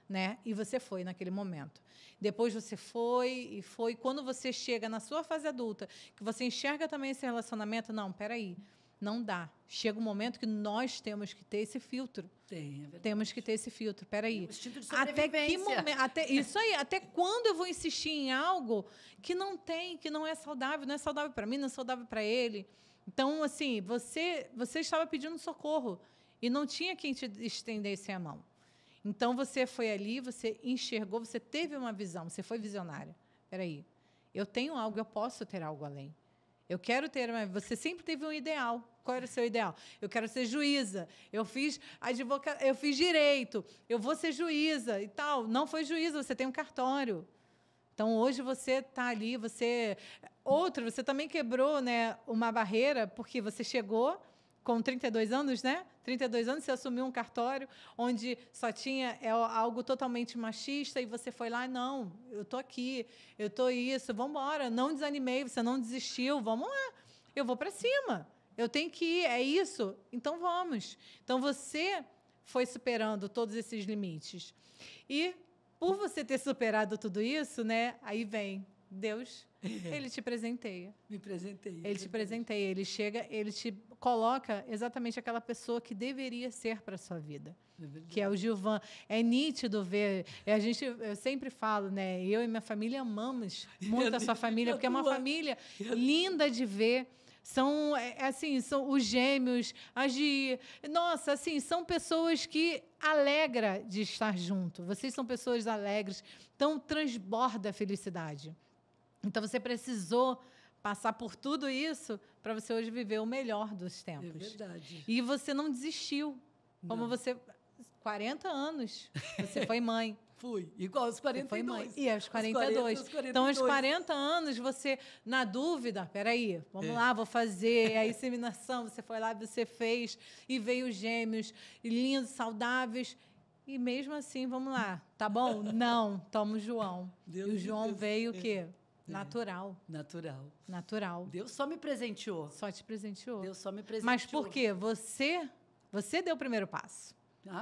Né? E você foi naquele momento. Depois você foi. Quando você chega na sua fase adulta, que você enxerga também esse relacionamento, não, peraí, não dá. Chega um momento que nós temos que ter esse filtro. É verdade. Temos que ter esse filtro. Peraí. O instinto de sobrevivência. Até que momento? Isso aí. Até quando eu vou insistir em algo que não é saudável? Não é saudável para mim, não é saudável para ele. Então, assim, você estava pedindo socorro e não tinha quem te estendesse a mão. Então, você foi ali, você enxergou, você teve uma visão, você foi visionária. Peraí, eu tenho algo, eu posso ter algo além. Eu quero ter, você sempre teve um ideal. Qual era o seu ideal? Eu quero ser juíza. Eu fiz direito. Eu vou ser juíza e tal. Não foi juíza, você tem um cartório. Então, hoje você está ali, você também quebrou, né, uma barreira, porque você chegou com 32 anos, né? 32 anos, você assumiu um cartório onde só tinha algo totalmente machista e você foi lá, não, eu estou aqui, eu estou isso, vamos embora, não desanimei, você não desistiu, vamos lá, eu vou para cima, eu tenho que ir, é isso, então vamos. Então, você foi superando todos esses limites. E, por você ter superado tudo isso, né, aí vem Deus, ele te presenteia. Me presenteia. Ele te presenteia, ele chega, ele te coloca exatamente aquela pessoa que deveria ser para a sua vida. Que é o Gilvan. É nítido ver. Eu sempre falo, né? Eu e minha família amamos muito a sua família, porque é uma família linda de ver. São os gêmeos, nossa, assim, são pessoas que alegra de estar junto. Vocês são pessoas alegres, então transborda a felicidade. Então, você precisou passar por tudo isso para você hoje viver o melhor dos tempos. É verdade. E você não desistiu. Como você... 40 anos, você foi mãe. Fui, igual aos 42. Foi mãe. E aos 42. Então, aos 40 anos, você, na dúvida, peraí, vamos lá, vou fazer a inseminação. Você foi lá, você fez, e veio os gêmeos, lindos, saudáveis. E mesmo assim, vamos lá, tá bom? Não, toma o João. E o João veio o quê? Natural. Natural. Deus só me presenteou. Só te presenteou. Deus só me presenteou. Mas por quê? Você deu o primeiro passo.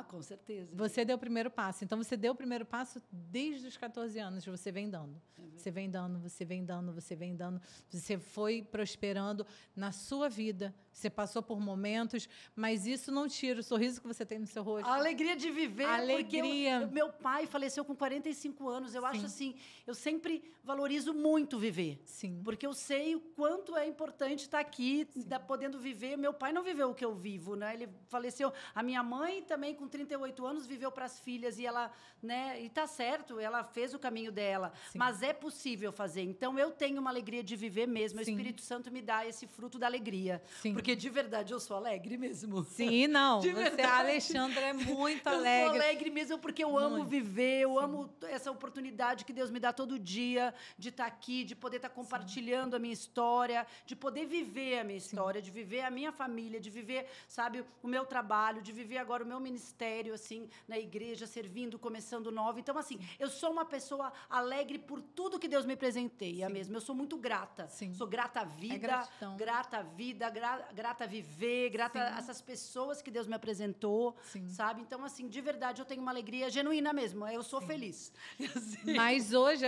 Com certeza. Você deu o primeiro passo. Então, você deu o primeiro passo desde os 14 anos. Você vem dando. Você vem dando, você vem dando, você vem dando. Você foi prosperando na sua vida. Você passou por momentos, mas isso não tira o sorriso que você tem no seu rosto. A alegria de viver. A alegria. Porque meu pai faleceu com 45 anos. Eu acho assim, eu sempre valorizo muito viver. Sim. Porque eu sei o quanto é importante estar aqui, podendo viver. Meu pai não viveu o que eu vivo, né? Ele faleceu. A minha mãe também, com 38 anos, viveu para as filhas e ela, né? E tá certo, ela fez o caminho dela. Sim. Mas é possível fazer. Então, eu tenho uma alegria de viver mesmo. Sim. O Espírito Santo me dá esse fruto da alegria. Sim. Porque, de verdade, eu sou alegre mesmo. Sim, não. A Alexandra, é muito alegre. Eu sou alegre mesmo porque eu amo viver, eu amo essa oportunidade que Deus me dá todo dia de estar aqui, de poder estar compartilhando a minha história, de poder viver a minha história, de viver a minha família, de viver, sabe, o meu trabalho, de viver agora o meu ministério, assim, na igreja, servindo, começando novo. Então, assim, eu sou uma pessoa alegre por tudo que Deus me presenteia mesmo. Eu sou muito grata. Sim. Sou grata à vida, grata à vida, grata a viver, grata a essas pessoas que Deus me apresentou, sabe? Então, assim, de verdade, eu tenho uma alegria genuína mesmo. Eu sou feliz. Assim. Mas hoje,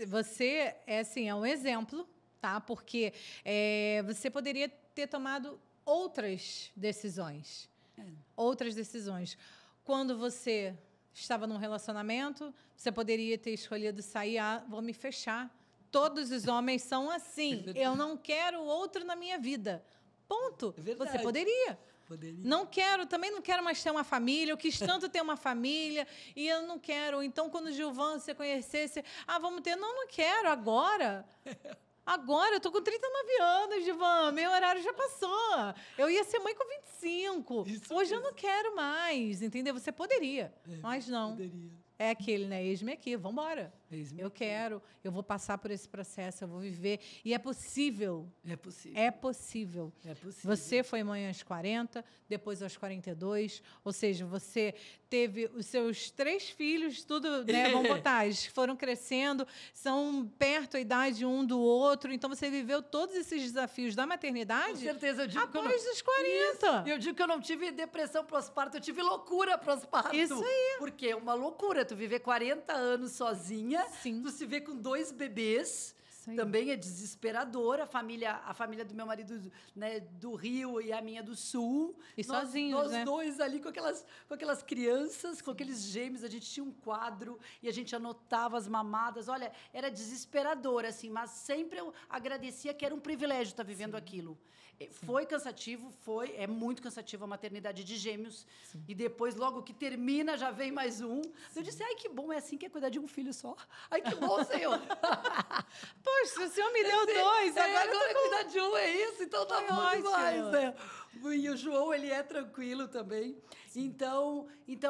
você é um exemplo, tá? Porque você poderia ter tomado outras decisões. Outras decisões. Quando você estava num relacionamento, você poderia ter escolhido sair, vou me fechar. Todos os homens são assim. Eu não quero outro na minha vida. Ponto. Você poderia. Não quero, também não quero mais ter uma família. Eu quis tanto ter uma família e eu não quero. Então, quando o Gilvan você conhecesse, vamos ter. Não quero agora. Agora, eu tô com 39 anos, Gilvan. Meu horário já passou. Eu ia ser mãe com 25. Hoje eu não quero mais, entendeu? Você poderia, mas não. É aquele, né? Eis-me aqui, vamos embora. Eu quero, eu vou passar por esse processo, eu vou viver. E é possível. É possível. É possível. É possível. Você foi mãe aos 40, depois aos 42. Ou seja, você teve os seus 3 filhos, tudo, né? Vamos botar, eles foram crescendo, são perto a idade um do outro. Então, você viveu todos esses desafios da maternidade. Com certeza, eu digo após os 40. Isso. Eu digo que eu não tive depressão pós-parto, eu tive loucura pós-parto. Isso aí. Porque é uma loucura tu viver 40 anos sozinha, Sim. tu se vê com 2 bebês, também é desesperador. A família do meu marido, né, do Rio e a minha do Sul. E sozinhos, nós né? dois ali com aquelas crianças, com aqueles gêmeos. A gente tinha um quadro e a gente anotava as mamadas. Olha, era desesperador, assim, mas sempre eu agradecia que era um privilégio estar vivendo aquilo. Foi cansativo, é muito cansativo a maternidade de gêmeos. E depois, logo que termina, já vem mais um. Eu disse, ai, que bom, é assim que é cuidar de um filho só. Ai, que bom, Senhor. Poxa, o Senhor me deu 2, agora é cuidar de um, é isso, então tá bom demais, né? E o João, ele é tranquilo também. Então,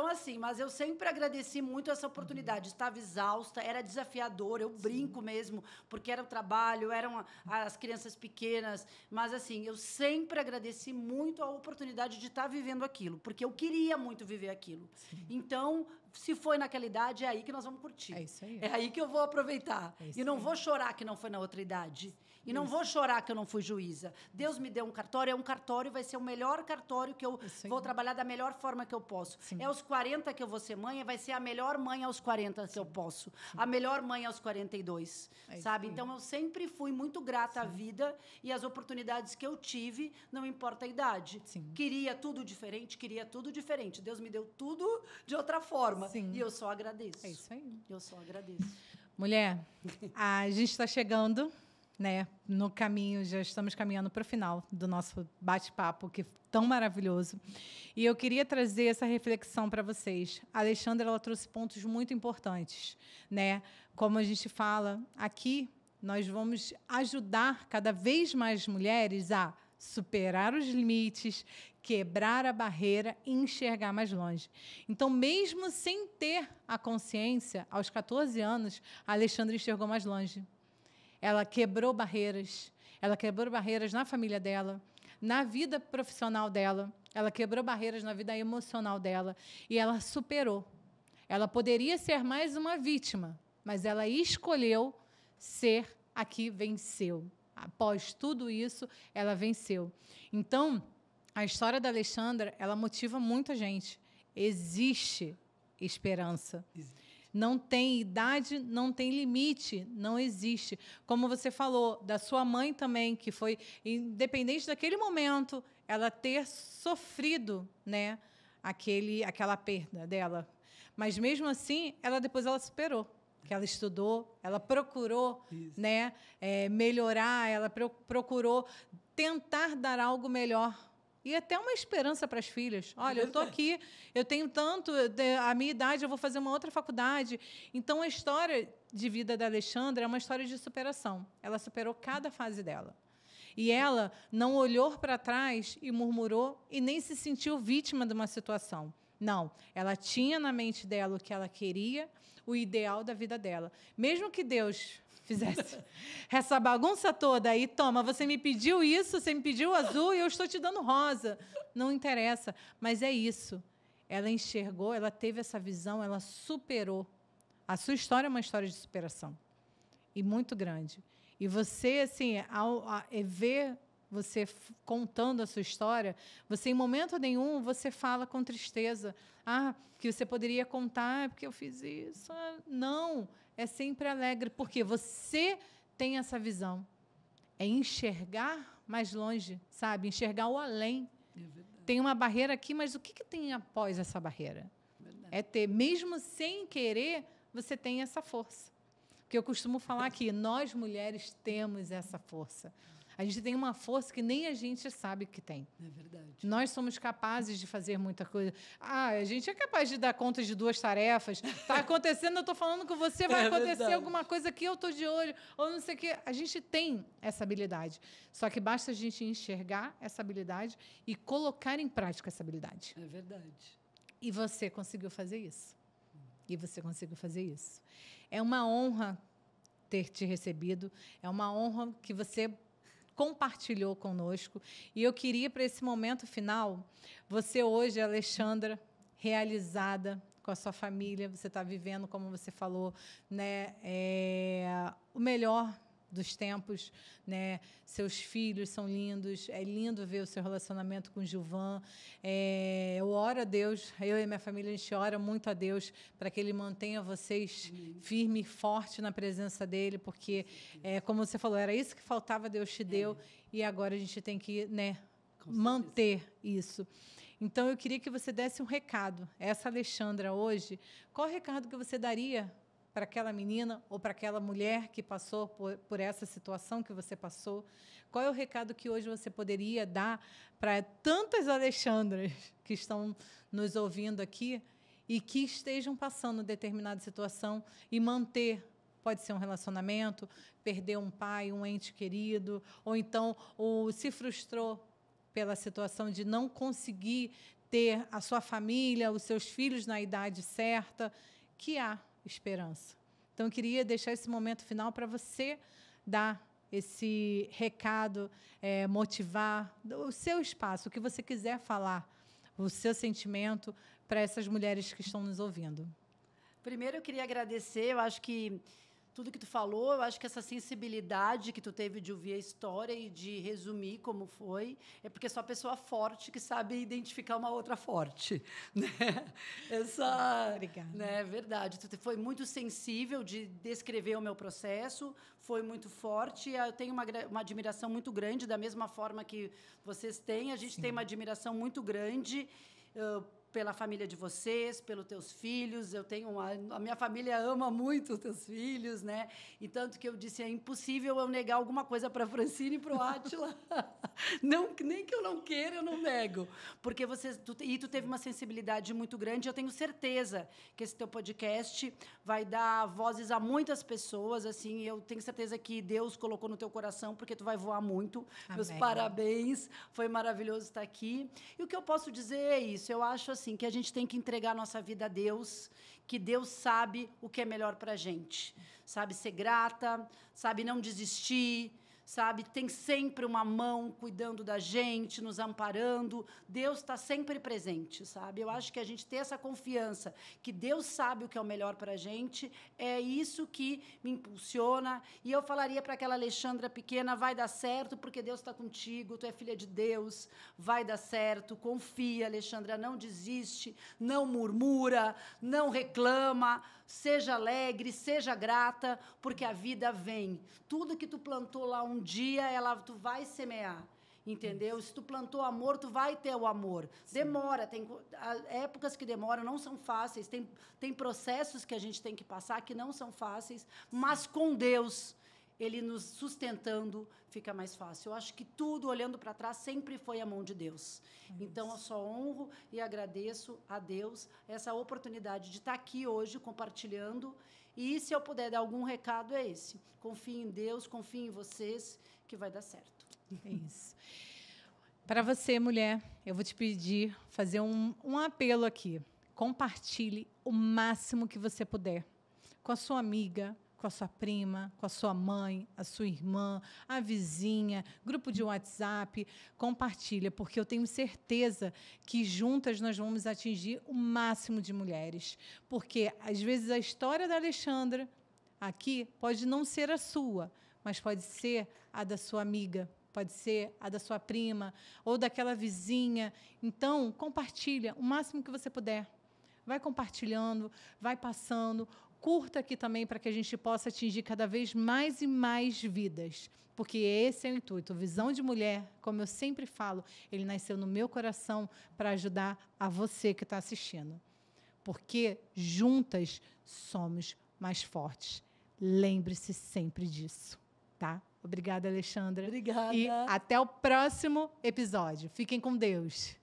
assim, mas eu sempre agradeci muito essa oportunidade. Estava exausta, era desafiador, eu brinco mesmo, porque era o trabalho, eram as crianças pequenas. Mas, assim, eu sempre agradeci muito a oportunidade de estar vivendo aquilo, porque eu queria muito viver aquilo. Então, se foi naquela idade, é aí que nós vamos curtir. É isso aí. É aí que eu vou aproveitar. E não vou chorar que não foi na outra idade. E não vou chorar que eu não fui juíza. Deus me deu um cartório, vai ser o melhor cartório que eu vou trabalhar da melhor forma que eu posso. É aos 40 que eu vou ser mãe, vai ser a melhor mãe aos 40 que eu posso. A melhor mãe aos 42, sabe? Então, eu sempre fui muito grata à vida e às oportunidades que eu tive, não importa a idade. Queria tudo diferente. Deus me deu tudo de outra forma. E eu só agradeço. É isso aí. Eu só agradeço. Mulher, a gente está chegando, né, no caminho, já estamos caminhando para o final do nosso bate-papo, que é tão maravilhoso. E eu queria trazer essa reflexão para vocês. A Alexandra, ela trouxe pontos muito importantes, né? Como a gente fala aqui, nós vamos ajudar cada vez mais mulheres a superar os limites, quebrar a barreira e enxergar mais longe. Então, mesmo sem ter a consciência, aos 14 anos, a Alexandra enxergou mais longe. Ela quebrou barreiras na família dela, na vida profissional dela, ela quebrou barreiras na vida emocional dela e ela superou. Ela poderia ser mais uma vítima, mas ela escolheu ser a que venceu. Após tudo isso, ela venceu. Então, a história da Alexandra, ela motiva muita gente. Existe esperança. Não tem idade, não tem limite, não existe. Como você falou, da sua mãe também, que foi, independente daquele momento, ela ter sofrido, né, aquela perda dela. Mas, mesmo assim, depois ela superou. Que ela estudou, ela procurou, né, melhorar, ela procurou tentar dar algo melhor. E até uma esperança para as filhas. Olha, eu estou aqui, eu tenho tanto, a minha idade, eu vou fazer uma outra faculdade. Então, a história de vida da Alexandra é uma história de superação. Ela superou cada fase dela. E ela não olhou para trás e murmurou e nem se sentiu vítima de uma situação. Não, ela tinha na mente dela o que ela queria, o ideal da vida dela. Mesmo que Deus fizesse essa bagunça toda aí, toma, você me pediu isso, você me pediu azul e eu estou te dando rosa. Não interessa, mas é isso. Ela enxergou, ela teve essa visão, ela superou. A sua história é uma história de superação. E muito grande. E você, assim, ao ver você contando a sua história, você em momento nenhum você fala com tristeza. Que você poderia contar porque eu fiz isso. Não, é sempre alegre, porque você tem essa visão. É enxergar mais longe, sabe? Enxergar o além. Tem uma barreira aqui, mas o que tem após essa barreira? É ter, mesmo sem querer, você tem essa força. Porque eu costumo falar que nós, mulheres, temos essa força. A gente tem uma força que nem a gente sabe que tem. É verdade. Nós somos capazes de fazer muita coisa. A gente é capaz de dar conta de 2 tarefas. Está acontecendo, eu estou falando com você, vai acontecer verdade. Alguma coisa que eu estou de olho, ou não sei o quê. A gente tem essa habilidade. Só que basta a gente enxergar essa habilidade e colocar em prática essa habilidade. É verdade. E você conseguiu fazer isso. E você conseguiu fazer isso. É uma honra ter te recebido. É uma honra que você compartilhou conosco. E eu queria, para esse momento final, você hoje, Alexandra, realizada com a sua família, você está vivendo, como você falou, né, o melhor dos tempos, né? Seus filhos são lindos, é lindo ver o seu relacionamento com o Gilvan. Eu oro a Deus, eu e minha família, a gente ora muito a Deus para que Ele mantenha vocês firme e forte na presença dEle, porque, como você falou, era isso que faltava, Deus te deu, e agora a gente tem que, né, manter isso. Então, eu queria que você desse um recado. Essa Alexandra hoje, qual o recado que você daria para aquela menina ou para aquela mulher que passou por essa situação que você passou? Qual é o recado que hoje você poderia dar para tantas Alexandras que estão nos ouvindo aqui e que estejam passando determinada situação e manter, pode ser um relacionamento, perder um pai, um ente querido, ou então se frustrou pela situação de não conseguir ter a sua família, os seus filhos na idade certa, que há esperança. Então, eu queria deixar esse momento final para você dar esse recado, motivar o seu espaço, o que você quiser falar, o seu sentimento para essas mulheres que estão nos ouvindo. Primeiro, eu queria agradecer. Eu acho que tudo que tu falou, eu acho que essa sensibilidade que tu teve de ouvir a história e de resumir como foi, é porque só pessoa forte que sabe identificar uma outra forte, né? Obrigada. Né, é verdade. Tu foi muito sensível de descrever o meu processo, foi muito forte. Eu tenho uma admiração muito grande, da mesma forma que vocês têm. A gente tem uma admiração muito grande pela família de vocês, pelos teus filhos. A minha família ama muito os teus filhos, né? E tanto que eu disse, é impossível eu negar alguma coisa para a Francine e para o Átila. Nem que eu não queira, eu não nego. Porque tu teve uma sensibilidade muito grande. Eu tenho certeza que esse teu podcast vai dar vozes a muitas pessoas. Assim, eu tenho certeza que Deus colocou no teu coração, porque tu vai voar muito. Amém. Meus parabéns. Foi maravilhoso estar aqui. E o que eu posso dizer é isso. Eu acho assim que a gente tem que entregar a nossa vida a Deus, que Deus sabe o que é melhor para a gente. Sabe ser grata, sabe não desistir, sabe? Tem sempre uma mão cuidando da gente, nos amparando. Deus está sempre presente, sabe? Eu acho que a gente ter essa confiança que Deus sabe o que é o melhor para a gente, é isso que me impulsiona. E eu falaria para aquela Alexandra pequena, vai dar certo, porque Deus está contigo, tu é filha de Deus, vai dar certo, confia, Alexandra, não desiste, não murmura, não reclama, seja alegre, seja grata, porque a vida vem. Tudo que tu plantou lá um dia, tu vai semear, entendeu? Isso. Se tu plantou amor, tu vai ter o amor. Sim. Demora, tem épocas que demoram, não são fáceis, tem processos que a gente tem que passar que não são fáceis, mas com Deus, Ele nos sustentando, fica mais fácil. Eu acho que tudo, olhando para trás, sempre foi a mão de Deus. Então, eu só honro e agradeço a Deus essa oportunidade de estar aqui hoje compartilhando. E, se eu puder dar algum recado, é esse. Confie em Deus, confie em vocês, que vai dar certo. É isso. Para você, mulher, eu vou te pedir, fazer um apelo aqui. Compartilhe o máximo que você puder com a sua amiga, com a sua prima, com a sua mãe, a sua irmã, a vizinha, grupo de WhatsApp. Compartilha, porque eu tenho certeza que juntas nós vamos atingir o máximo de mulheres. Porque, às vezes, a história da Alexandra aqui pode não ser a sua, mas pode ser a da sua amiga, pode ser a da sua prima ou daquela vizinha. Então, compartilha o máximo que você puder. Vai compartilhando, vai passando. Curta aqui também para que a gente possa atingir cada vez mais e mais vidas. Porque esse é o intuito. Visão de Mulher, como eu sempre falo, ele nasceu no meu coração para ajudar a você que está assistindo. Porque juntas somos mais fortes. Lembre-se sempre disso, tá? Obrigada, Alexandra. Obrigada. E até o próximo episódio. Fiquem com Deus.